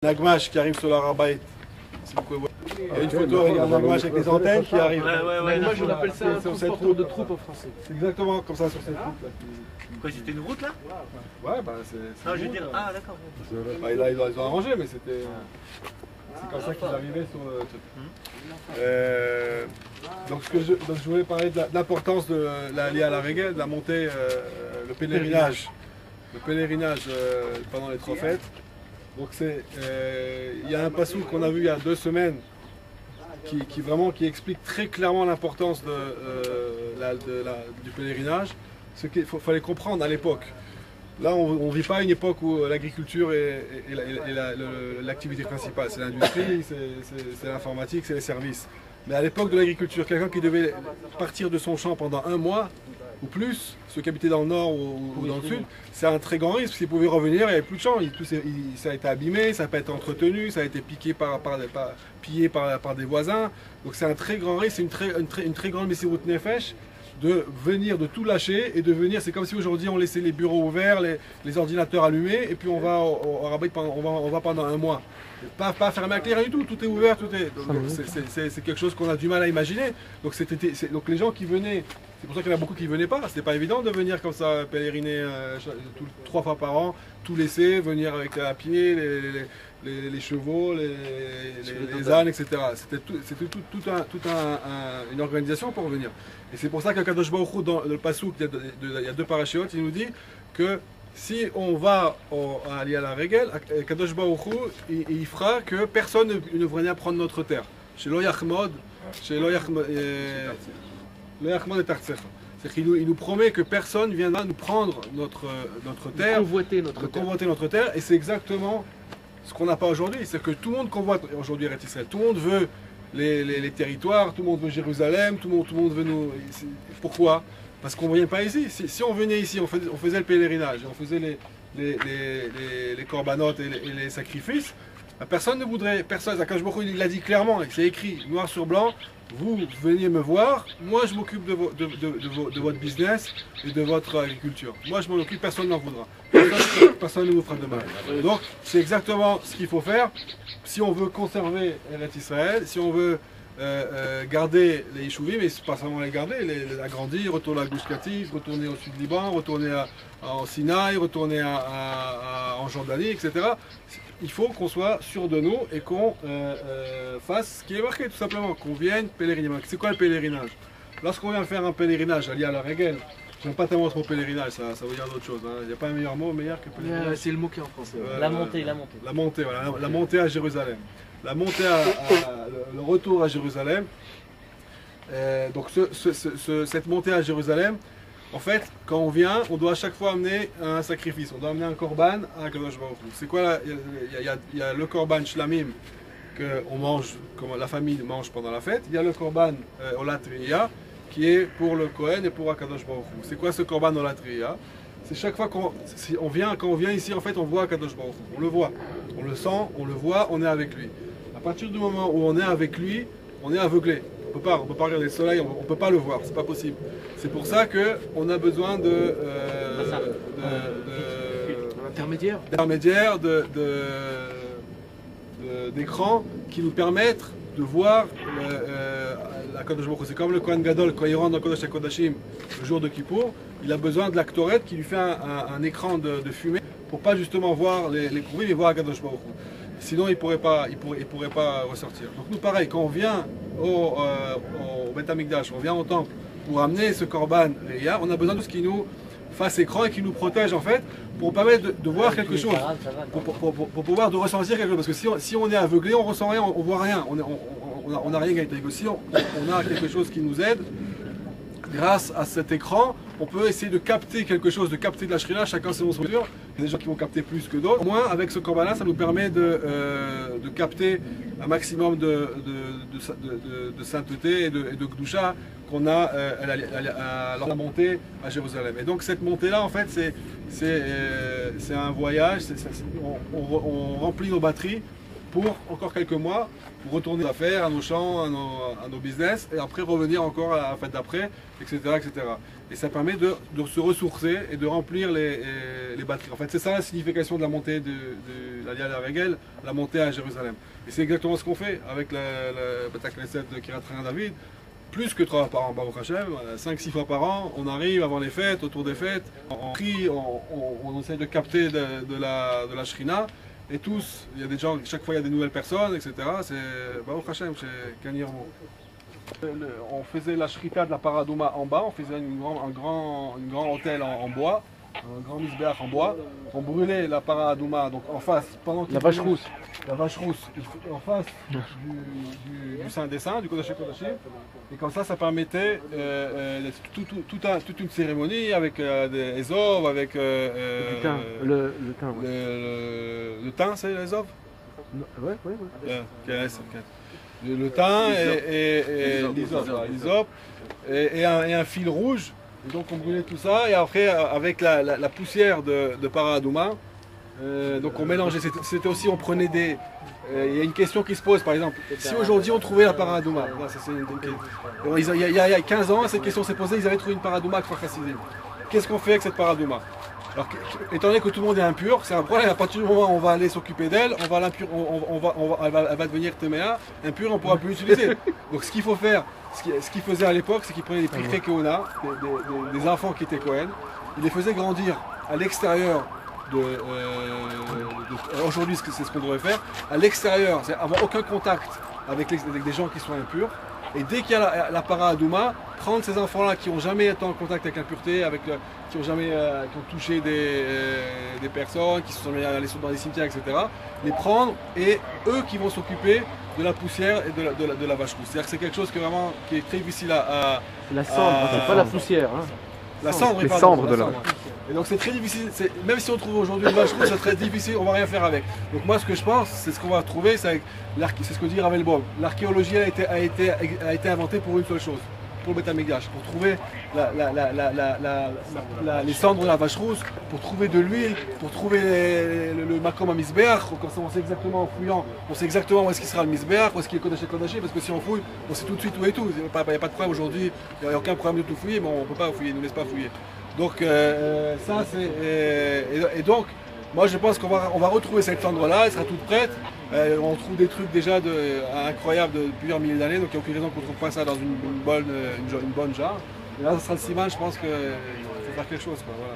Nagmash qui arrive sur la Rabaït. Si vous pouvez voir. Il y a une photo avec un Nagmash avec les antennes qui arrive. Moi je l'appelle ça un transporteur de troupes en français. C'est exactement comme ça sur cette route là. Quoi, c'était une route là? Ouais, bah c'est. Non, je veux dire, ah d'accord. Bah, ils ont arrangé, mais c'était. C'est comme ça qu'ils arrivaient sur le truc. Donc, je voulais parler de l'importance de liée à la reggae, de la montée, le pèlerinage. Le pèlerinage pendant les trois fêtes. Donc il y a un passou qu'on a vu il y a 2 semaines qui explique très clairement l'importance du pèlerinage. Ce qu'il fallait comprendre à l'époque. Là, on ne vit pas une époque où l'agriculture est l'activité principale. C'est l'industrie, c'est l'informatique, c'est les services. Mais à l'époque de l'agriculture, quelqu'un qui devait partir de son champ pendant 1 mois ou plus, ceux qui habitaient dans le nord ou dans le sud, c'est un très grand risque. S'ils pouvaient revenir, il n'y avait plus de champ. Ça a été abîmé, ça n'a pas été entretenu, ça a été piqué pillé par des voisins. Donc c'est un très grand risque, c'est une très grande messirut nefesh de venir, de tout lâcher et de venir. C'est comme si aujourd'hui on laissait les bureaux ouverts, les ordinateurs allumés, et puis on va au Rabaït pendant 1 mois. Pas fermé à clé, rien du tout, tout est ouvert, c'est quelque chose qu'on a du mal à imaginer. Donc les gens qui venaient, c'est pour ça qu'il y en a beaucoup qui ne venaient pas, c'était pas évident de venir comme ça pèleriner 3 fois par an, tout laisser, venir avec à pied, les chevaux, les ânes, etc. C'était toute une organisation pour venir. Et c'est pour ça que Kadosh Baruch Hu, dans le Passouk, il y a 2 parachiotes, il nous dit que si on va aller à la règle, Kadosh Baruch Hu, il fera que personne ne viendra prendre notre terre. Chez Lo Yachmod, et Tartsecha. C'est qu'il nous promet que personne viendra nous prendre notre terre, convoiter notre terre, et c'est exactement ce qu'on n'a pas aujourd'hui. C'est que tout le monde convoite aujourd'hui Eretz Israël. Tout le monde veut les territoires, tout le monde veut Jérusalem, tout le monde veut nous. Pourquoi? Parce qu'on ne vient pas ici. Si on venait ici, on faisait le pèlerinage, on faisait les corbanotes et les sacrifices, personne ne voudrait. Personne. Akash Baruch Hu, il l'a dit clairement, c'est écrit noir sur blanc. Vous venez me voir, moi je m'occupe de votre business et de votre agriculture. Moi je m'en occupe, personne n'en voudra. Personne ne vous fera de mal. Donc c'est exactement ce qu'il faut faire. Si on veut conserver Eretz Israël, si on veut garder les Yishouvim, mais pas seulement les garder, les agrandir, retourner à Gush Katif, retourner au sud Liban, retourner en Sinaï, retourner en Jordanie, etc. Il faut qu'on soit sûr de nous et qu'on fasse ce qui est marqué, tout simplement, qu'on vienne pèleriner. C'est quoi le pèlerinage? Lorsqu'on vient faire un pèlerinage allié à la règle, j'aime pas tellement ce mot pèlerinage, ça veut dire d'autres choses. Il n'y a pas un meilleur mot meilleur que pèlerinage. C'est le mot qui est en français. La montée. La montée, voilà, la montée à Jérusalem. La montée le retour à Jérusalem. Donc cette montée à Jérusalem, en fait, quand on vient, on doit à chaque fois amener un sacrifice. On doit amener un korban à Kadosh Baruch Hu. C'est quoi? Il y a le korban shlamim que on mange, comme la famille mange pendant la fête. Il y a le korban olatriya qui est pour le Kohen et pour Kadosh Baruch Hu. C'est quoi ce korban olatriya? C'est chaque fois quand on vient ici, en fait, on voit Kadosh Baruch Hu. On le voit, on le sent, on le voit, on est avec lui. À partir du moment où on est avec lui, on est aveuglé. On ne peut pas regarder le soleil, on ne peut pas le voir, c'est pas possible. C'est pour ça qu'on a besoin d'intermédiaires, d'écrans qui nous permettent de voir la Kadosh Baruch Hu. C'est comme le Kohen Gadol, quand il rentre dans Kodesh HaKodashim le jour de Kippour, il a besoin de la Ktoret qui lui fait un écran de fumée pour pas justement voir les courriers, mais voir Kadosh Baruch Hu. Sinon, il pourrait pas ressortir. Donc nous, pareil, quand on vient au Beth Amikdash, on vient au temple pour amener ce korban Reya, on a besoin de ce qui nous fasse écran et qui nous protège en fait, pour permettre de voir quelque chose, pour pouvoir de ressentir quelque chose. Parce que si on est aveuglé, on ressent rien, on voit rien, on n'a rien gagné. Si on a quelque chose qui nous aide, grâce à cet écran, on peut essayer de capter quelque chose, de capter de la shrina, chacun selon son mesure. Il y a des gens qui vont capter plus que d'autres. Au moins, avec ce korban-là, ça nous permet de capter un maximum de sainteté et de Kedusha qu'on a lors de la montée à Jérusalem. Et donc cette montée-là, en fait, c'est un voyage, on remplit nos batteries pour encore quelques mois, pour retourner aux affaires, à nos champs, à nos business, et après revenir encore à la fête d'après, etc., etc. Et ça permet de se ressourcer et de remplir les les batteries. En fait, c'est ça la signification de la montée de la Lia Regel, la montée à Jérusalem. Et c'est exactement ce qu'on fait avec la Beth Knesset de Kiryat David. Plus que 3 fois par an, Baruch Hashem, 5-6 fois par an, on arrive avant les fêtes, autour des fêtes, on prie, on essaie de capter de la Shrina, et tous, il y a des gens, chaque fois il y a des nouvelles personnes, etc. C'est Baruch Hashem chez Kanirmo. On faisait la Shrita de la Paradouma en bas, on faisait un grand hôtel en bois, un grand misbéach en bois. On brûlait la Paradouma donc en face, pendant la vache rousse. La vache rousse, en face du Saint des Saints, du Kodesh Kodashim. Et comme ça permettait toute une cérémonie avec des Ezov, avec le thym. Le thym, c'est les Ezov? Oui. Le thym et l'Izop et un fil rouge. Et donc on brûlait tout ça et après avec la poussière de Paradouma, donc on mélangeait. C'était aussi, on prenait des... Il y a une question qui se pose par exemple, si aujourd'hui on trouvait la Paradouma, il y a 15 ans cette question s'est posée, ils avaient trouvé une Paradouma à Chassidim. Qu'est-ce qu'on fait avec cette Paradouma? Alors, étant donné que tout le monde est impur, c'est un problème. À partir du moment où on va aller s'occuper d'elle, elle va devenir téméa, impure, on ne pourra plus l'utiliser. Donc ce qu'il faut faire, ce qu'il faisait à l'époque, c'est qu'il prenait des Pirkei Keuna, des enfants qui étaient Kohen, il les faisait grandir à l'extérieur aujourd'hui c'est ce qu'on devrait faire, à l'extérieur, c'est avoir aucun contact avec des gens qui sont impurs. Et dès qu'il y a la Paradouma, prendre ces enfants-là qui n'ont jamais été en contact avec l'impureté, qui ont touché des personnes, qui sont allés dans des cimetières, etc., les prendre et eux qui vont s'occuper de la poussière et de la vache rousse. C'est-à-dire que c'est quelque chose qui est très difficile à... La cendre, c'est pas la poussière. Hein. La cendre, les cendres de la... Et donc c'est très difficile, même si on trouve aujourd'hui une vache rousse, c'est très difficile, on va rien faire avec. Donc moi ce que je pense, c'est ce qu'on va trouver, c'est ce que dit Ravel Bob. L'archéologie a été inventée pour une seule chose, pour le Beth Amikdash, pour trouver les cendres de la vache rousse, pour trouver de l'huile, pour trouver le makom à misbéach. On sait exactement en fouillant, on sait exactement où est-ce qu'il sera le misbéach, où est-ce qu'il est Kodesh Kodashim, parce que si on fouille, on sait tout de suite où est tout. Il n'y a pas de problème aujourd'hui, il n'y a aucun problème de tout fouiller, mais on ne peut pas fouiller, ils ne nous laissent pas fouiller. Donc ça c'est... Et donc, moi je pense qu'on va retrouver cette cendre-là, elle sera toute prête. On trouve des trucs déjà incroyables de plusieurs milliers d'années, donc il n'y a aucune raison qu'on ne trouve pas ça dans une bonne jarre. Et là, ça sera le siman, je pense qu'il faut faire quelque chose. Quoi, voilà.